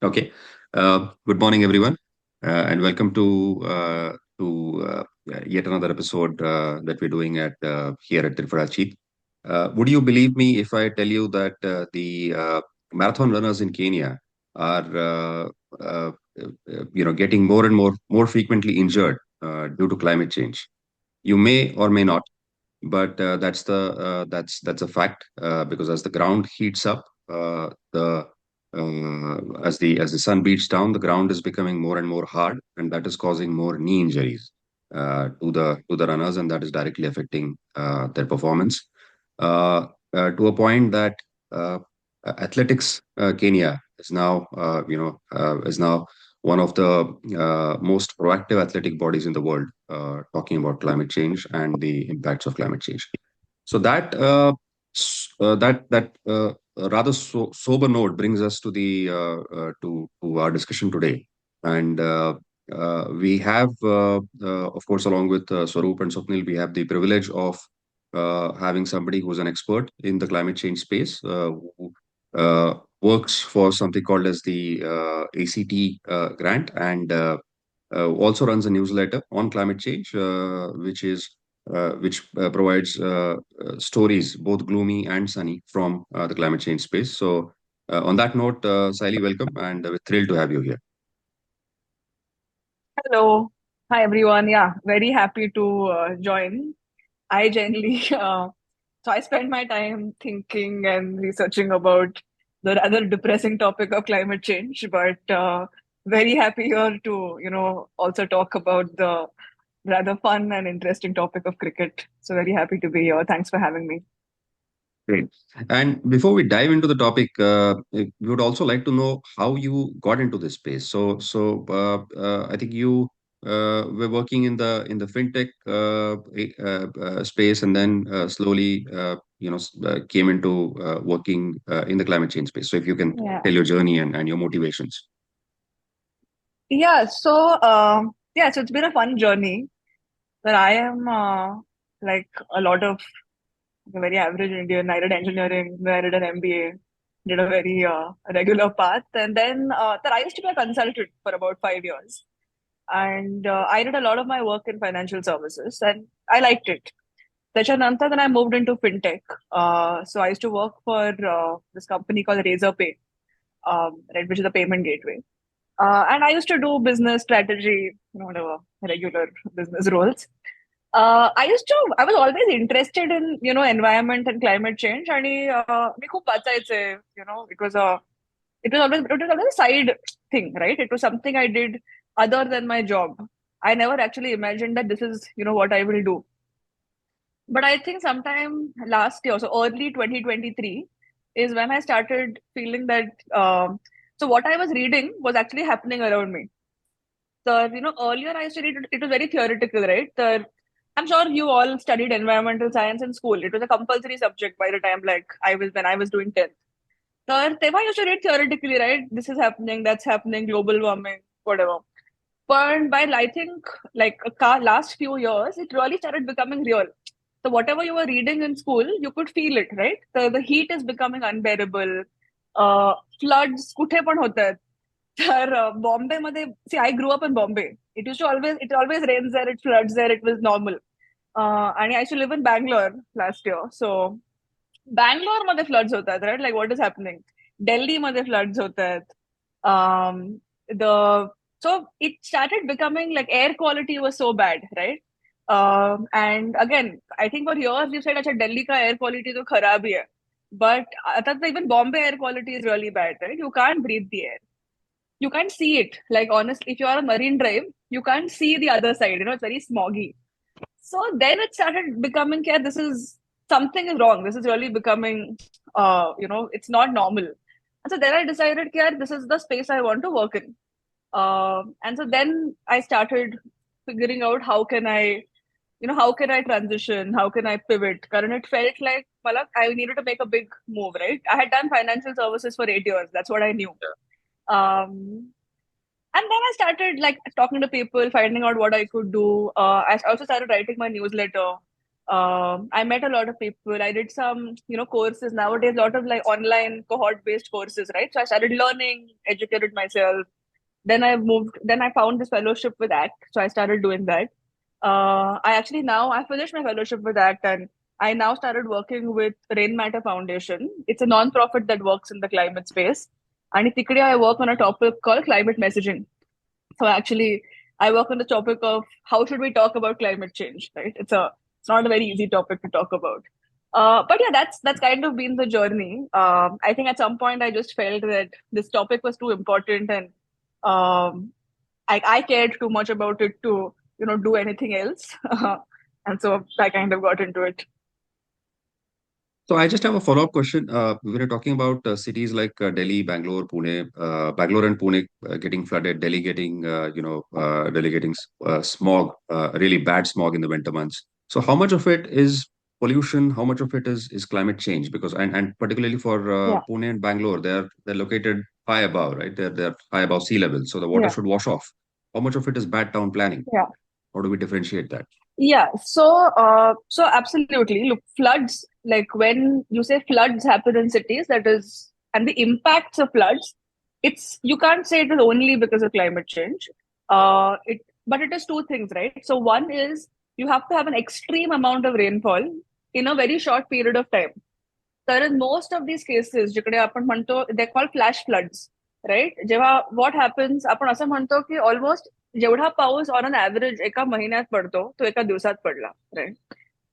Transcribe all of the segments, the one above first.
Okay. Good morning, everyone, and welcome to yet another episode that we're doing at here at Triphalachit. Would you believe me if I tell you that the marathon runners in Kenya are getting more and more frequently injured due to climate change? You may or may not, but that's a fact because as the ground heats up, the as the sun beats down, the ground is becoming more and more hard, and that is causing more knee injuries to the runners, and that is directly affecting their performance to a point that uh, athletics Kenya is now one of the most proactive athletic bodies in the world, talking about climate change and the impacts of climate change. So that rather sober note brings us to the to our discussion today, and we have, of course, along with Swaroop and Swapnil, we have the privilege of having somebody who's an expert in the climate change space, who works for something called as the ACT grant, and also runs a newsletter on climate change, which provides stories, both gloomy and sunny, from the climate change space. So, on that note, Sailee, welcome, and we're thrilled to have you here. Hello. Hi, everyone. Yeah, very happy to join. I generally, so I spend my time thinking and researching about the rather depressing topic of climate change, but very happy here to, also talk about the rather fun and interesting topic of cricket. So very happy to be here. Thanks for having me. Great. And before we dive into the topic, we would also like to know how you got into this space. I think you were working in the fintech space, and then slowly, came into working in the climate change space. So, if you can Yeah. tell your journey and your motivations. So it's been a fun journey. But I am like a lot of a very average Indian. I did engineering, then I did an MBA, did a very regular path. And then I used to be a consultant for about 5 years. And I did a lot of my work in financial services and I liked it. त्याच्यानंतर then I moved into fintech. So I used to work for this company called Razorpay, right, which is a payment gateway. And I used to do business strategy, whatever, regular business roles. I was always interested in, environment and climate change. And मी खूप वाचायचे, it was always a side thing, right? It was something I did other than my job. I never actually imagined that this is, what I will do. But I think sometime last year, so early 2023, is when I started feeling that, so what I was reading was actually happening around me. So, earlier I used to read, it was very theoretical, right? I'm sure you all studied environmental science in school. It was a compulsory subject by the time like when I was doing 10th. So, तेव्हा I used to read theoretically, right? This is happening, that's happening, global warming, whatever. But by I think like last few years, it really started becoming real. So whatever you were reading in school, you could feel it, right? The heat is becoming unbearable. Floods कुठे पण होत आहेत. तर बॉम्बे मध्ये see I grew up in Bombay. It always rains there, it floods there, it was normal. And I used to live in Bangalore last year. So Bangalore मध्ये floods होत आहेत, right? Like what is happening? Delhi मध्ये floods होत आहेत. The so it started becoming like air quality was so bad, right? And again, I think for years you said, "अच्छा Delhi का air quality तो खराब ही है." But आता तो even Bombay air quality is really bad, right? You can't breathe the air. You can't see it. Like honestly, if you are on Marine Drive, you can't see the other side. It's very smoggy. So then it started becoming, yeah, this is something is wrong. This is really becoming, it's not normal. And so then I decided, yeah, this is the space I want to work in. And so then I started figuring out how can I transition? How can I pivot? Because it felt like, Malak, I needed to make a big move, right? I had done financial services for 8 years. That's what I knew. Um, and then I started like talking to people, finding out what I could do. I also started writing my newsletter. I met a lot of people. I did some, courses. Nowadays, a lot of like online cohort-based courses, right? So I started learning, educated myself. Then I found this fellowship with ACT. So I started doing that. I finished my fellowship with ACT, and I now started working with Rain Matter Foundation. It's a non-profit that works in the climate space. And in I work on a topic called climate messaging. So actually, I work on the topic of how should we talk about climate change, right? It's not a very easy topic to talk about. But yeah, that's kind of been the journey. I think at some point I just felt that this topic was too important, and I cared too much about it to do anything else, and so I kind of got into it. So I just have a follow-up question. We were talking about cities like Delhi, Bangalore, Pune, Bangalore and Pune getting flooded, Delhi getting, Delhi getting smog, really bad smog in the winter months. So how much of it is pollution? How much of it is climate change? Because and particularly for Yeah, Pune and Bangalore, they're located high above, right? They're high above sea level, so the water yeah, should wash off. How much of it is bad town planning? yeah. How do we differentiate that? Yeah, so absolutely. Look, floods, like when you say floods happen in cities, that is, and the impacts of floods, you can't say it is only because of climate change. But it is two things, right? So one is you have to have an extreme amount of rainfall in a very short period of time. तर in most of these cases जिकडे आपण म्हणतो they call flash floods, right? जेव्हा what happens आपण असं म्हणतो की almost जेवढा पाऊस ऑन अन ऍव्हरेज एका महिन्यात पडतो तो एका दिवसात पडला, राईट?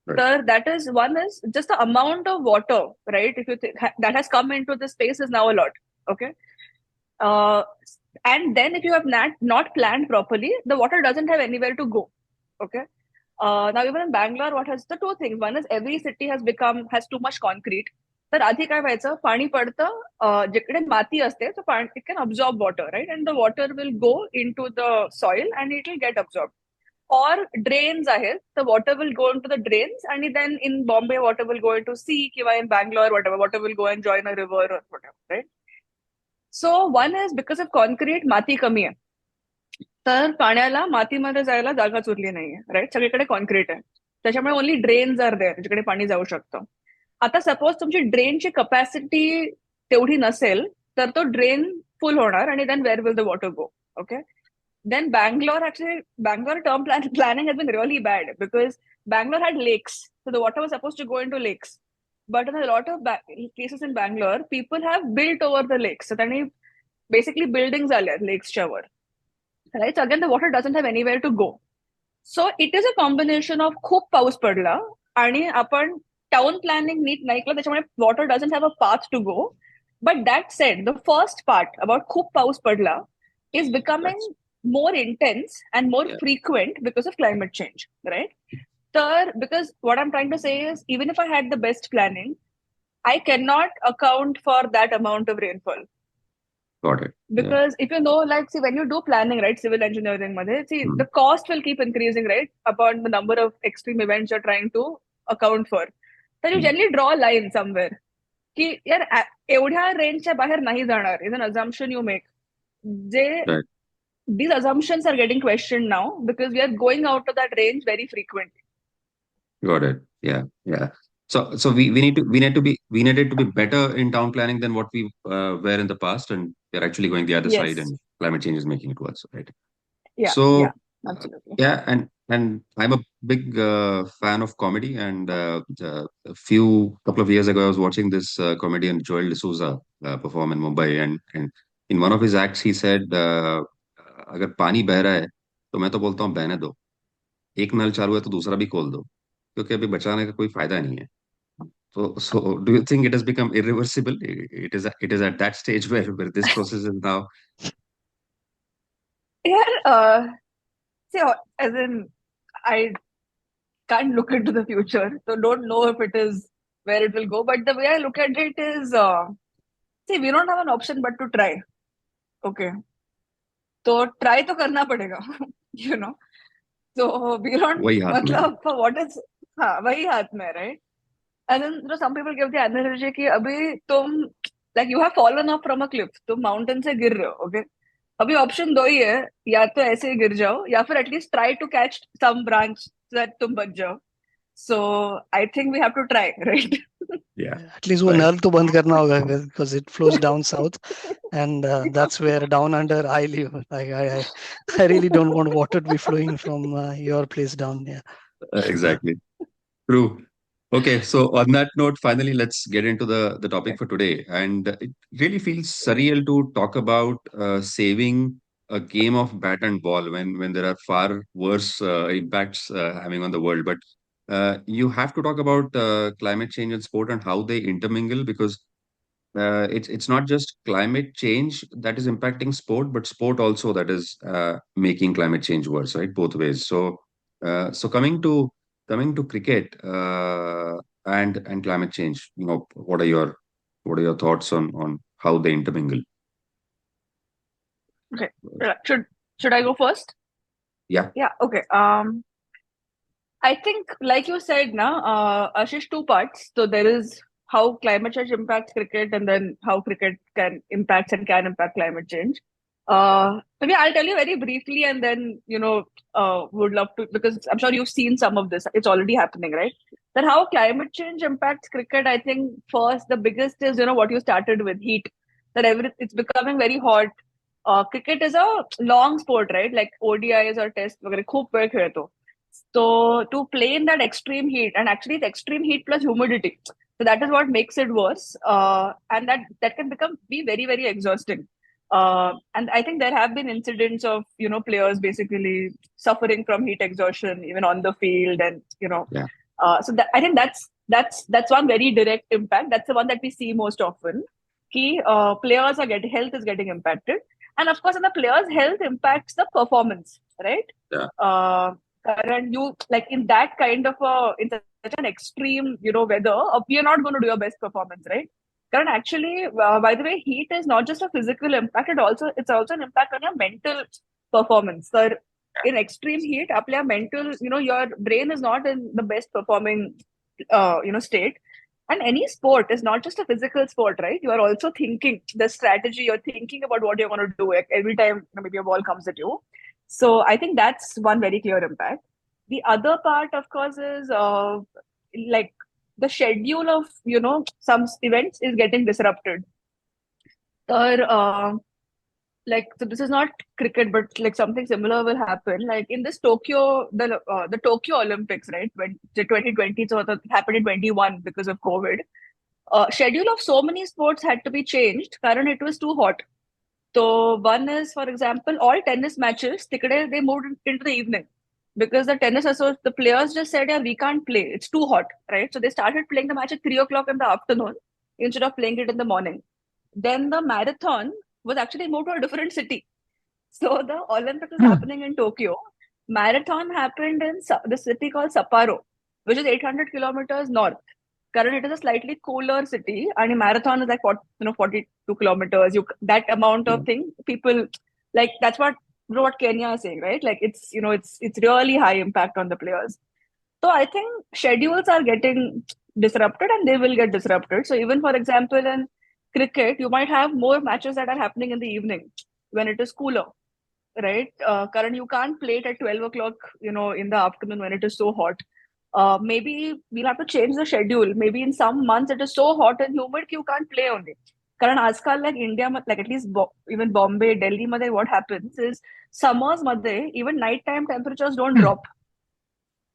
Right. तर that is one is just the amount of water, right? If you that has come in to the space is now a lot. Okay. And then if you have not planned properly, the water doesn't have anywhere to go. Okay. Now even in Bangalore, what has the two things? One is every city has too much concrete. तर आधी काय व्हायचं, पाणी पडतं जिकडे माती असते, so it can absorb water, right? And the water will go into the soil and it will get absorbed. Or drains आहेत, the water will go into the drains, and then in Bombay, water will go into sea, किंवा in Bangalore, whatever, water will go and join a river or whatever, right? So one is because of concrete, माती कमी आहे. तर पाण्याला मातीमध्ये जायला जागाच उरली नाहीये, राईट? सगळीकडे कॉन्क्रीट आहे. त्याच्यामुळे ओनली ड्रेन्स आर देअर जिकडे पाणी जाऊ शकतं. आता सपोज तुमची ड्रेनची कपॅसिटी तेवढी नसेल तर तो ड्रेन फुल होणार आणि then where will the water go? Okay. Then Bangalore term planning has been really bad because Bangalore had lakes, so the water was supposed to go into lakes. But in a lot of cases in Bangalore, people have built over the lakes. So then basically buildings are lakes were, right? So again, the water doesn't have anywhere to go. So it is a combination of खूप पाऊस पडला आणि आपण town planning NEET नाही केलं, त्याच्यामुळे water doesn't have a path to go. But that said, the first part about खूप पाऊस पडला is becoming That's more intense and more yeah. frequent because of climate change, right? So, because what I'm trying to say is, even if I had the best planning, I cannot account for that amount of rainfall. Got it. Yeah. Because if you know, like, see, when you do planning, right, civil engineering, see, Hmm. the cost will keep increasing, right, upon the number of extreme events you're trying to account for. Then you Hmm. generally draw a line somewhere. की यार एवढ्या रेंजच्या बाहेर नाही जाणार is an assumption you make. Right. These assumptions are getting questioned now because we are going out of that range very frequently. Got it. Yeah. Yeah. So we needed to be better in town planning than what we were in the past, and we're actually going the other side, Yes. and climate change is making it worse, right? Yeah. So Yeah. Absolutely. yeah, and I'm a big fan of comedy, and a few couple of years ago, I was watching this comedian Joel D'Souza perform in Mumbai, and in one of his acts, he said, "अगर पानी बह रहा है, तो मैं तो बोलता हूँ बहने दो. एक नल चालू है तो दूसरा भी खोल दो, क्योंकि अभी बचाने का कोई फायदा नहीं है." So do you think it has become irreversible? It is at that stage where this process is now. Yeah. See, as in, I can't look into the future, so don't know if it is where it will go. But the way I look at it is, see, we don't have an option but to try. Okay. तो try तो करना पड़ेगा. You know. So we don't, वही हाथ में है. मतलब for what is, हाँ वही हाथ में, right? And then some people give the analogy कि अभी तुम, like you have fallen off from a cliff, तुम mountain से गिर रहे हो, okay? अभी ऑप्शन दो ही है, या तो ऐसे ही गिर जाओ या फिर at least try to catch some branch so that तुम बच जाओ. So I think we have to try, right? Yeah, At least वो right. नल तो बंद करना होगा because it flows down south, and Yeah. that's where down under I live. I really don't want water to be flowing from your place down there. Exactly. True. Okay, so on that note, finally, let's get into the topic for today. And it really feels surreal to talk about saving a game of bat and ball when there are far worse impacts having on the world. But you have to talk about climate change and sport and how they intermingle, because it's not just climate change that is impacting sport, but sport also that is making climate change worse, right? Both ways. So coming to cricket and climate change, what are your thoughts on how they intermingle? Okay. Should I go first? Yeah, Yeah. Okay. I think, like you said, Ashish, two parts. So there is how climate change impacts cricket, and then how cricket can impact climate change. Maybe I'll tell you very briefly, and then would love to, because I'm sure you've seen some of this. It's already happening, right? That how climate change impacts cricket. I think first the biggest is what you started with, heat. It's becoming very hot. Cricket is a long sport, right? Like ODIs or Test, वगैरह खूब वेळ खेळतो. So to play in that extreme heat, and actually it's extreme heat plus humidity. So that is what makes it worse. And that can be very, very exhausting. And I think there have been incidents of, players basically suffering from heat exhaustion, even on the field. And, yeah, I think that's one very direct impact. That's the one that we see most often. Key players health is getting impacted. And of course, and the players' health impacts the performance, right? yeah, Current you like in that kind of in such an extreme weather, we are not going to do your best performance, right? Current actually, by the way, heat is not just a physical impact; it's also an impact on your mental performance. So in extreme heat, your mental, your brain is not in the best performing, state. And any sport is not just a physical sport, right? You are also thinking the strategy. You're thinking about what you're going to do like, every time maybe a ball comes at you. So I think that's one very clear impact. The other part, of course, is like the schedule of some events is getting disrupted. Or so this is not cricket, but like something similar will happen. Like in this the Tokyo Olympics, right? When the 2020, so that happened in 21 because of COVID. Schedule of so many sports had to be changed. Current it was too hot. So one is, for example, all tennis matches, they moved into the evening because the players just said, yeah, we can't play. It's too hot, right? So they started playing the match at 3 o'clock in the afternoon instead of playing it in the morning. Then the marathon was actually moved to a different city. So the Olympics is happening in Tokyo. Marathon happened in the city called Sapporo, which is 800 kilometers north. Currently, it is a slightly cooler city, and a marathon is like 42 kilometers. That amount yeah, of thing, people like that's what Kenya is saying, right? Like it's really high impact on the players. So I think schedules are getting disrupted, and they will get disrupted. So even for example, in cricket, you might have more matches that are happening in the evening when it is cooler, right? Current you can't play it at 12 o'clock, in the afternoon when it is so hot. Maybe we'll have to change the schedule. Maybe in some months it is so hot and humid you can't play only. Current आजकाल like India, like at least even Bombay, Delhi, what happens is summers, even nighttime temperatures don't drop.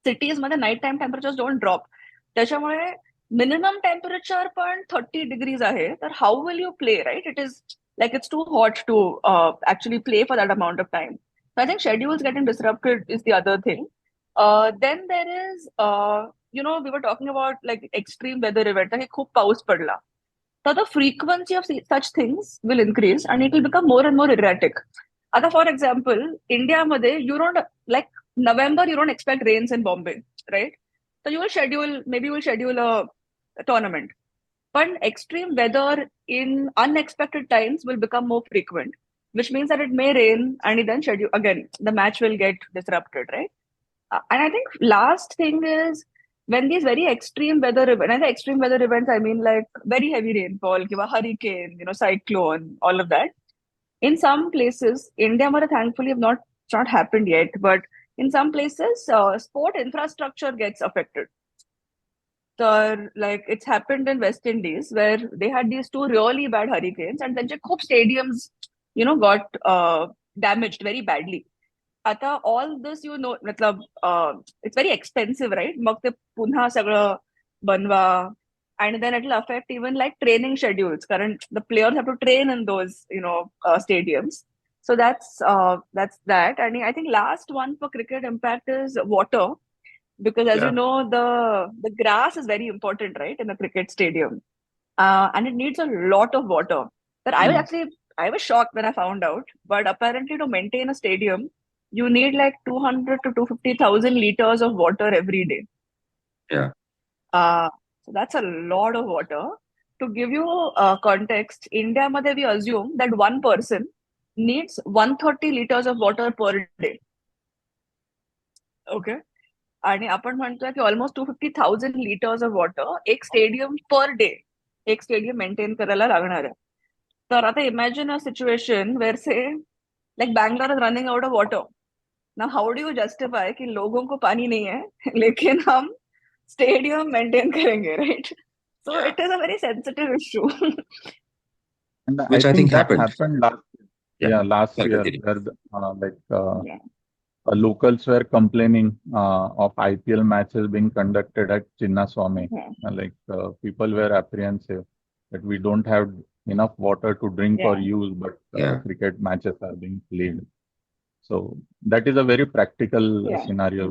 Cities मध्ये nighttime temperatures don't drop. त्याच्यामुळे minimum temperature पण 30 degrees आहे. तर how will you play, right? It's too hot to actually play for that amount of time. So I think schedules getting disrupted is the other thing. Then there is, we were talking about like extreme weather events. Like खूप पाऊस पडला. So the frequency of such things will increase and it will become more and more erratic. आता for example, India मध्ये you don't like November, you don't expect rains in Bombay, right? So maybe you will schedule a tournament. But extreme weather in unexpected times will become more frequent, which means that it may rain and then schedule again, the match will get disrupted, right? And I think last thing is when these very extreme weather events, and the extreme weather events, I mean like very heavy rainfall, hurricane, cyclone, all of that. In some places, India, thankfully, it's not happened yet, but in some places, sport infrastructure gets affected. तर like it's happened in West Indies where they had these two really bad hurricanes and त्यांचे खूप stadiums got damaged very badly. आता all this मतलब it's very expensive, right? मग ते पुन्हा सगळं बनवा and then it will affect even like training schedules. Current the players have to train in those stadiums. So that's that. And I think last one for cricket impact is water, because as you Yeah. know the grass is very important, right, in a cricket stadium, and it needs a lot of water. But I was shocked when I found out. But apparently, to maintain a stadium, you need like 200 to 250,000 liters of water every day. Yeah. So that's a lot of water. To give you context, India मध्ये we assume that one person needs 130 liters of water per day. Okay. आणि आपण म्हणतोय की almost 250,000 litres of water एक stadium per day एक stadium maintain करायला लागणार आहे. तर आता इमॅजिन अ सिच्युएशन वेर से like Bangalore is running out of water. Now how do you justify कि लोगों को पानी नहीं है लेकिन हम स्टेडियम मेंटेन करेंगे, right? So Yeah. It is a very sensitive issue. And I Which I think think that happened. happened last Yeah. last Sorry, year, continue. where Yeah. locals were complaining of IPL matches being conducted at Chinnaswamy. Yeah. People were apprehensive that we don't have enough water to drink or Yeah. use, but Yeah. cricket matches are being played. So that is a very practical Yeah. scenario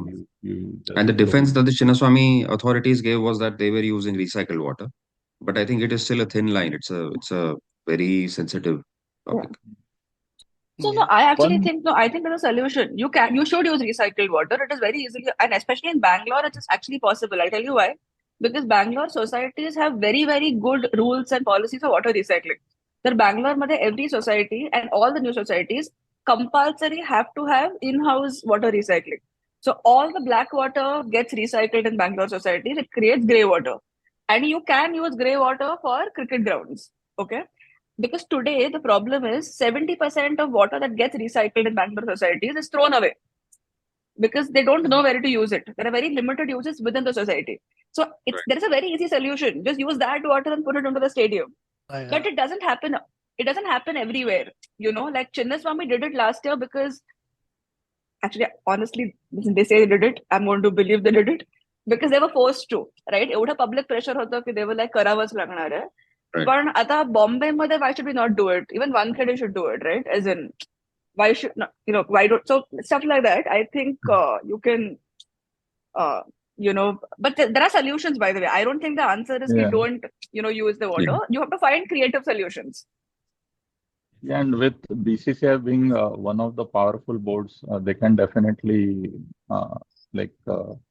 you just And the defense told. that the Chinnaswamy authorities gave was that they were using recycled water. But I think it is still a thin line. It's a very sensitive topic. So Yeah. no, I actually One think there's a solution. You should use recycled water. It is very easily, and especially in Bangalore, it is actually possible. I'll tell you why. Because Bangalore societies have very, very good rules and policies for water recycling. So Bangalore, मध्ये every society and all the new societies compulsory have to have in-house water recycling. So all the black water gets recycled in Bangalore societies. It creates grey water, and you can use grey water for cricket grounds. Okay. Because today the problem is 70% of water that gets recycled in Bangalore societies is thrown away because they don't know where to use it. There are very limited uses within the society. So there is a very easy solution. Just use that water and put it into the stadium. But it doesn't happen. It doesn't happen everywhere. Like Chinnaswamy did it last year because actually, honestly, they say they did it. I'm going to believe they did it because they were forced to, right? एवढा public pressure होतं की they were like करावंच लागणार आहे. Right. पण आता बॉम्बे मध्ये why should we not do it? Even Wankhede should do it, right? As in, why should not, why don't, so stuff like that. I think you can, but there are solutions, by the way. I don't think the answer is Yeah. we don't, use the water. You have to find creative solutions. Yeah, and with BCCI being one of the powerful boards, they can definitely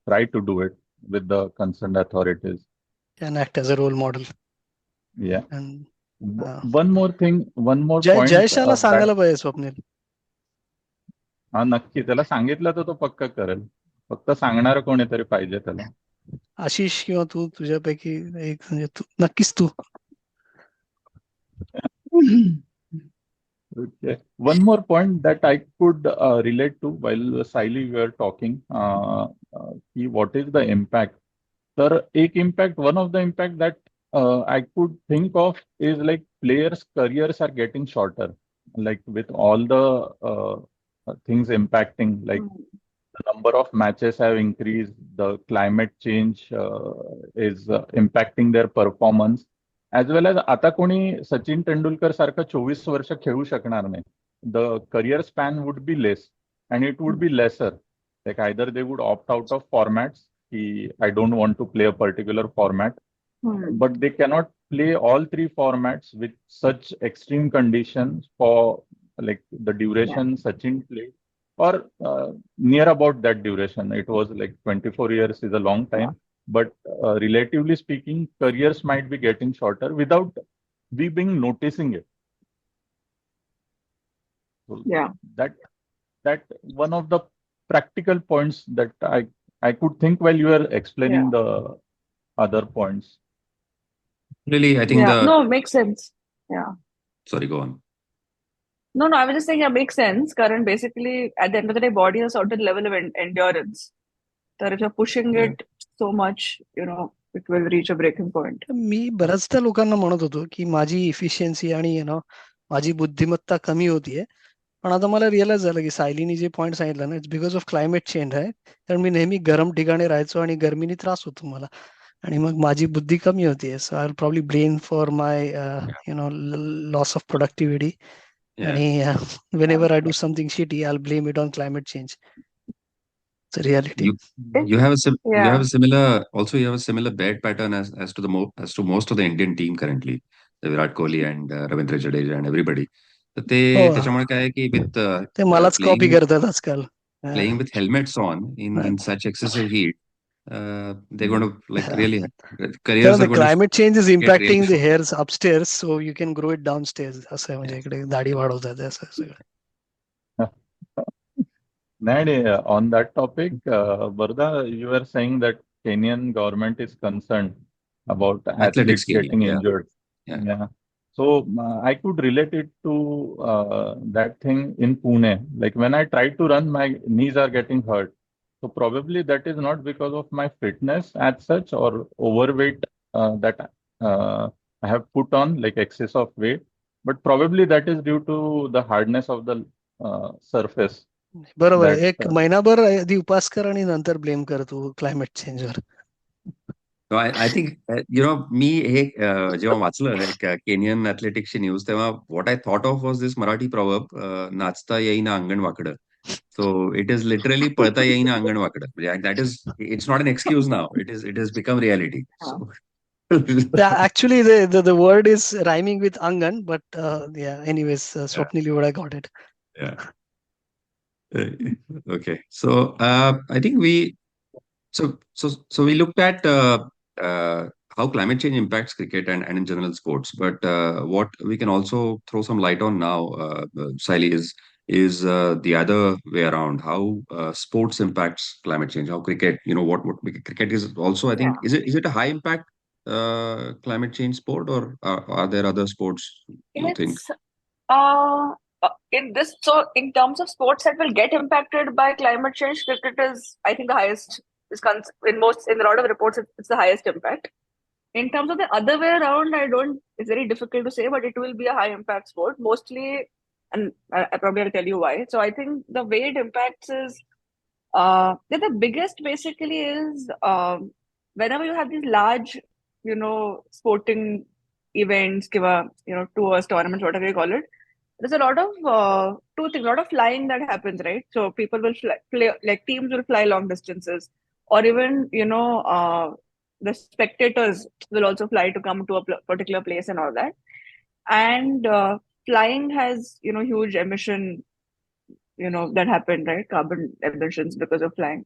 try to do it with the concerned authorities. Can act as a role model. Yeah. And one more point. जयशाला सांगायला पाहिजे स्वप्नील. हा नक्की त्याला सांगितलं तर तो पक्का करेल. फक्त सांगणार कोणीतरी पाहिजे त्याला. आशिष किंवा तू तुझ्यापैकी एक म्हणजे तू नक्कीच तू. Okay. One more point that I could relate to while Sailee were talking, what is the impact? Sir, one of the impact that I could think of is like players' careers are getting shorter, like with all the things impacting, like the number of matches have increased, the climate change is impacting their performance. As well as आता कोणी सचिन तेंडुलकर सारखं 24 वर्ष खेळू शकणार नाही. The career span would be less and it would be lesser. Like either they would opt out of formats. I don't want to play a particular format, but they cannot play all three formats with such extreme conditions for like the duration Sachin played or near about that duration. It was like 24 years is a long time. But relatively speaking, careers might be getting shorter without we being noticing it. So that one of the practical points that I could think while you were explaining the other points. Really, I think no, makes sense. Yeah. Sorry, go on. No, I was just saying, makes sense. Current basically, at the end of the day, body has a certain level of endurance. So if you're pushing it so much, it will reach a breaking point. मी बऱ्याचदा लोकांना म्हणत होतो की माझी efficiency आणि माझी बुद्धिमत्ता कमी होतीये. पण आता मला रिअलाइज झालं की सायलीने जे पॉईंट सांगितलं ना, it's because of climate change आहे. तर मी नेहमी गरम ठिकाणी राहायचो आणि गरमीने त्रास होतो मला, आणि मग माझी बुद्धी कमी होतीये. So I probably blame for my loss of productivity. Yeah. आणि whenever I do something shitty, I'll blame it on climate change. It's a reality. You have a Yeah. you have a similar bad pattern as to most of the Indian team currently, the Virat Kohli and Ravindra Jadeja and everybody. तर ते हो, त्याच्यामुळे काय आहे की with ते मलाच copy playing करतात आजकाल. playing with helmets on in such excessive heat, they're going to like really careers कारण are the going to climate change is get really impacting the short. hairs upstairs, so you can grow it downstairs. असं आहे, म्हणजे Yeah. इकडे दाढी वाढवतात असं सगळं. And on that topic, Varda, you were saying that Kenyan government is concerned about Athletics athletes game, getting yeah. injured. Yeah. Yeah. So I could relate it to that thing in Pune. Like when I try to run, my knees are getting hurt. So probably that is not because of my fitness as such or overweight that I have put on, like excess of weight, but probably that is due to the hardness of the surface. बरोबर आहे. That एक महिनाभर आधी उपास कर आणि नंतर blame कर तू क्लायमेट चेंजवर. So I think मी हे जेव्हा वाचलं एक केनियन ॲथलेटिक्सची न्यूज, तेव्हा what I thought of was this Marathi proverb, नाचता येईना अंगण वाकडं. So it is literally पळता येईना अंगण वाकडं. म्हणजे that is, it's not an excuse now. It has become reality. So Actually, the word is rhyming with angan, but yeah. Anyways, Swapnil, you would have got it. yeah. Okay. So I think we looked at how climate change impacts cricket and in general sports. But what we can also throw some light on now, Sailee, is the other way around. How sports impacts climate change. How cricket, cricket is also. I think Yeah. is it a high impact climate change sport, or are there other sports you think? It's in terms of sports that will get impacted by climate change, cricket is, I think, the highest. In a lot of reports, it's the highest impact. In terms of the other way around, it's very difficult to say, but it will be a high impact sport mostly, and I probably will tell you why. So I think the way it impacts is the biggest basically is whenever you have these large, sporting events, tours, tournaments, whatever you call it, there's a lot of two things, a lot of flying that happens, right? So people will like teams will fly long distances, or even the spectators will also fly to come to a particular place and all that. And flying has huge emission, that happened, right? Carbon emissions because of flying.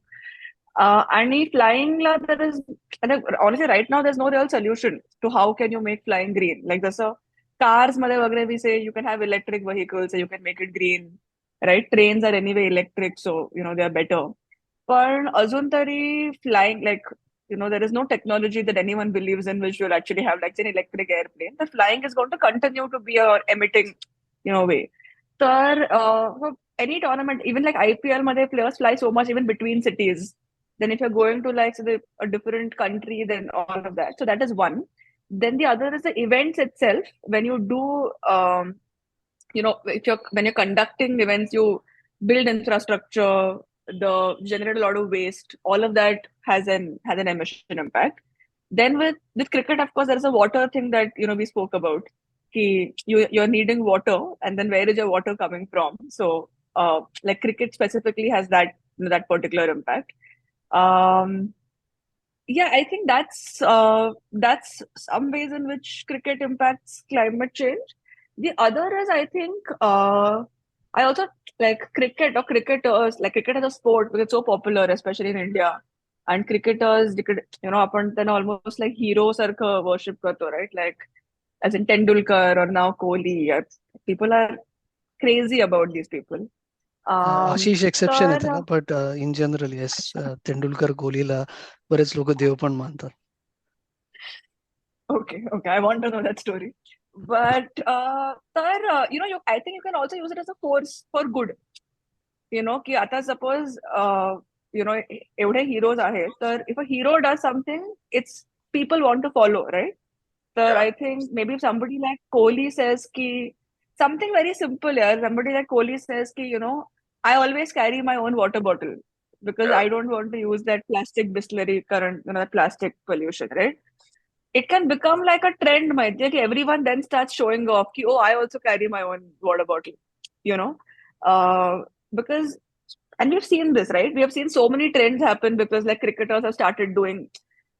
And flying, there is, and honestly, right now there's no real solution to how can you make flying green. Like there's a cars, we say you can have electric vehicles, so you can make it green, right? Trains are anyway electric, so they are better. But azun tari flying, like there is no technology that anyone believes in which will actually have like an electric airplane. The flying is going to continue to be a emitting, way. So any tournament, even like IPL, players fly so much even between cities. Then if you're going to like say a different country, then all of that. So that is one. Then the other is the events itself. When you do, when you're conducting events, you build infrastructure, generate a lot of waste. All of that has an emission impact. Then with cricket, of course, there is a water thing that we spoke about. You're needing water, and then where is your water coming from? So like cricket specifically has that that particular impact. Yeah, I think that's some ways in which cricket impacts climate change. The other is, I think, I also like cricket or cricketers, like cricket as a sport because it's so popular, especially in India. And cricketers, आपण त्यांना almost like hero sarka worship करतो, right? Like as in Tendulkar or now Kohli. People are crazy about these people. Ashish exception येते तर ना, but in general yes, Tendulkar कोहलीला बरेच लोक देव पण मानतात. Okay, I want to know that story. But I think you can also use it as a force for good. की आता suppose एवढे heroes आहेत, तर if a hero does something, it's people want to follow, right? So Yeah. I think maybe if somebody like Kohli says ki something very simple here, somebody like Kohli says ki, I always carry my own water bottle because Yeah. I don't want to use that plastic distillery current, that plastic pollution, right? It can become like a trend, might be. Everyone then starts showing off ki, oh, I also carry my own water bottle, you know, uh, because and we've seen this, right? We have seen so many trends happen because like cricketers have started doing,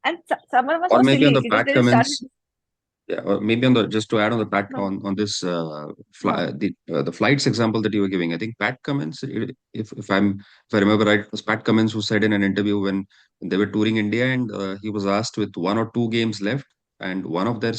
and someone was Or so maybe on silly the because Pat they just started. Cummins. Yeah, or maybe on the just to add on the Pat No, on this no, the flights example that you were giving. I think Pat Cummins, if I remember right, it was Pat Cummins who said in an interview when they were touring India and he was asked with 1 or 2 games left and one of their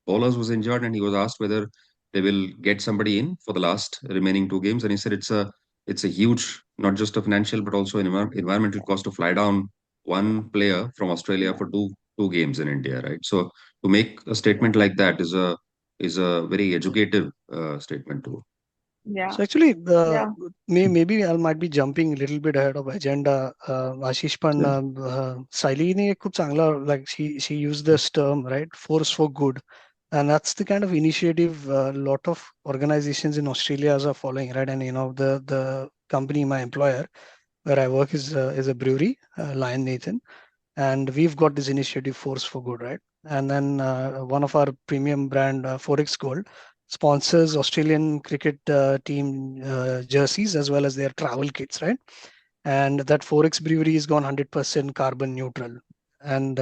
bowlers was injured and he was asked whether they will get somebody in for the last remaining 2 games and he said it's a huge not just a financial but also an environmental cost to fly down one player from Australia yeah, for two games in India, right? So to make a yeah, statement like that is a very educative statement too. yeah, So actually, yeah, maybe I might be jumping a little bit ahead of agenda. आशीष पण Yeah. Sayali ने खूप चांगला like she used this term, right, force for good, and that's the kind of initiative a lot of organizations in Australia are following, right? And the company, my employer where I work is a brewery, Lion Nathan, and we've got this initiative Force for Good, right? And then one of our premium brand, Forex Gold, sponsors Australian cricket team jerseys as well as their travel kits, right? And that Forex brewery is gone 100% carbon neutral. And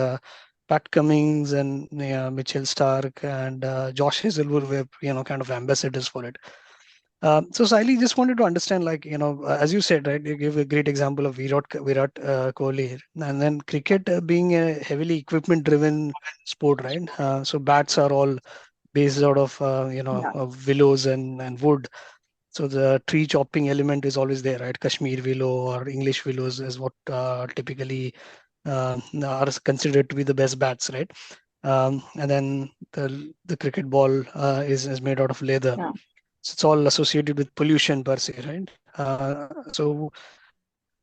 Pat Cummings and Mitchell Stark and Josh Hazelwood were kind of ambassadors for it. So Saili, just wanted to understand, like, as you said, right, you gave a great example of Virat Kohli, and then cricket being a heavily equipment-driven sport, right? So bats are all based out of, yeah, willows and wood. So the tree chopping element is always there, right? Kashmir willow or English willows is what typically are considered to be the best bats, right? And then the cricket ball is made out of leather. yeah. So it's all associated with pollution per se, right? So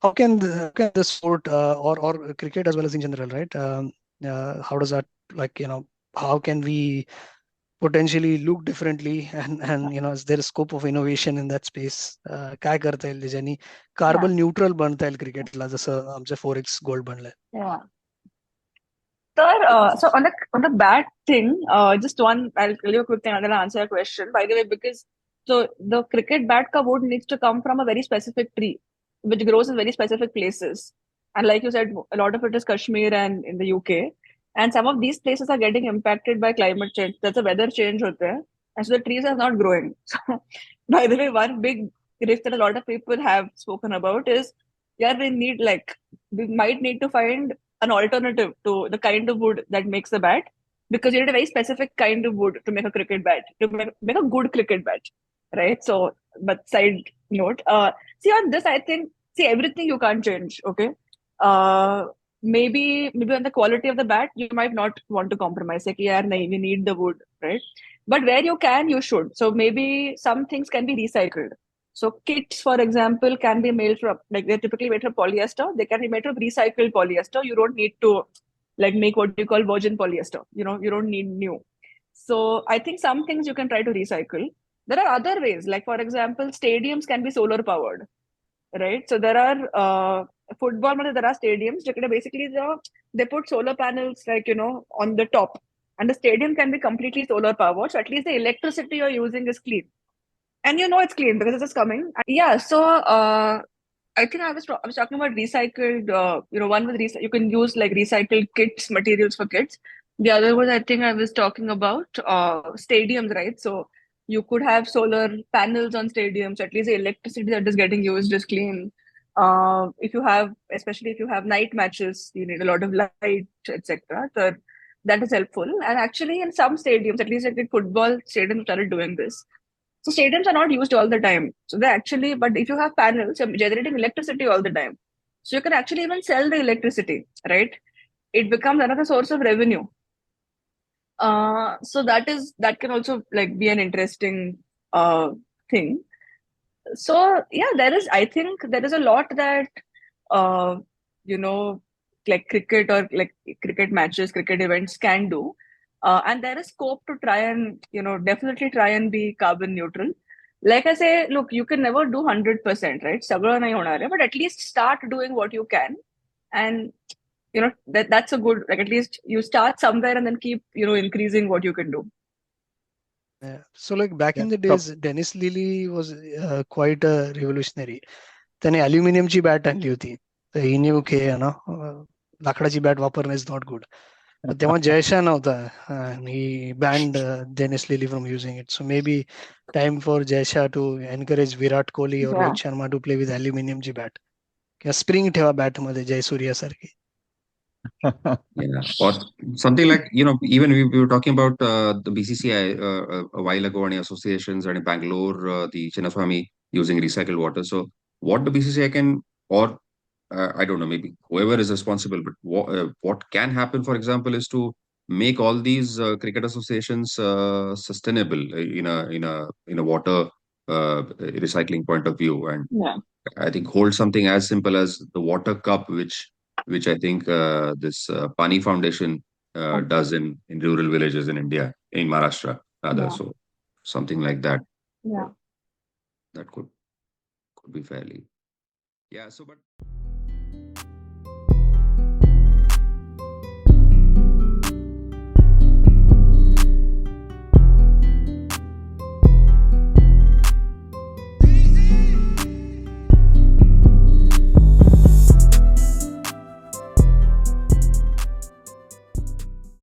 how can the sport or cricket as well as in general, right? How does that, like, how can we potentially look differently and is there a scope of innovation in that space? काय करता येईल ज्यानी Yeah. Carbon neutral बनता येईल क्रिकेटला जसं आमचं forex gold बनलंय. Yeah. So on the bat thing, just one, I'll tell you a quick thing and then I'll answer your question. By the way, because so the cricket bat ka wood needs to come from a very specific tree, which grows in very specific places. And like you said, a lot of it is Kashmir and in the UK. And some of these places are getting impacted by climate change. That's a weather change होता है. And so the trees are not growing. So by the way, one big risk that a lot of people have spoken about is, yeah, we might need to find an alternative to the kind of wood that makes the bat because you need a very specific kind of wood to make a cricket bat, to make a good cricket bat, right? So, but side note, see on this, I think, see everything you can't change, okay? Maybe on the quality of the bat, you might not want to compromise. Like, yeah, nahi, we need the wood, right? But where you can, you should. So maybe some things can be recycled. So kits, for example, can be made from, like, they're typically made from polyester. They can be made from recycled polyester. You don't need to like make what you call virgin polyester. You don't need new. So I think some things you can try to recycle. There are other ways, like for example, stadiums can be solar powered, right? So there are football, there are stadiums. Basically, they put solar panels like on the top, and the stadium can be completely solar powered. So at least the electricity you're using is clean, and it's clean because it's just coming. Yeah. So I think I was talking about recycled. One was you can use like recycled kits, materials for kits. The other was, I think I was talking about stadiums, right? So you could have solar panels on stadiums. At least the electricity that is getting used is clean. Especially if you have night matches, you need a lot of light, etc. So that is helpful. And actually, in some stadiums, at least like the football stadiums started doing this. So stadiums are not used all the time. So but if you have panels, you're generating electricity all the time. So you can actually even sell the electricity, right? It becomes another source of revenue. So that can also like be an interesting thing. So yeah, I think there is a lot that uh, you know like cricket or like cricket matches, cricket events can do. And there is scope to try and, definitely try and be carbon neutral. Like I say, look, you can never do 100%, right? सगळं नाही होणार आहे, but at least start doing what you can. And, that's a good, like at least you start somewhere and then keep, increasing what you can do. Yeah. So like back in the days, Dennis Lilly was quite a revolutionary. त्याने अल्युमिनियमची bat आणली होती. तर ही new के लाकडाची bat वापरणं is not good. पण तेव्हा जयशा नव्हता and he banned Dennis Lilly from using it. So maybe time for Jaisha to encourage Virat Kohli or Yeah. Rohit Sharma to play with अल्युमिनियमची बॅट किंवा स्प्रिंग ठेवा bat मध्ये जयसूर्या सारखी. Yeah, or something like, even we were talking about the BCCI a while ago, and associations, and in Bangalore, the Chinnaswamy using recycled water. So what the BCCI can, or I don't know, maybe whoever is responsible, but what can happen, for example, is to make all these cricket associations sustainable in a water recycling point of view. And Yeah. I think hold something as simple as the water cup, which I think this Pani Foundation does in rural villages in India, in Maharashtra rather. Yeah. So something like that. Yeah. That could be fairly. Yeah. So, but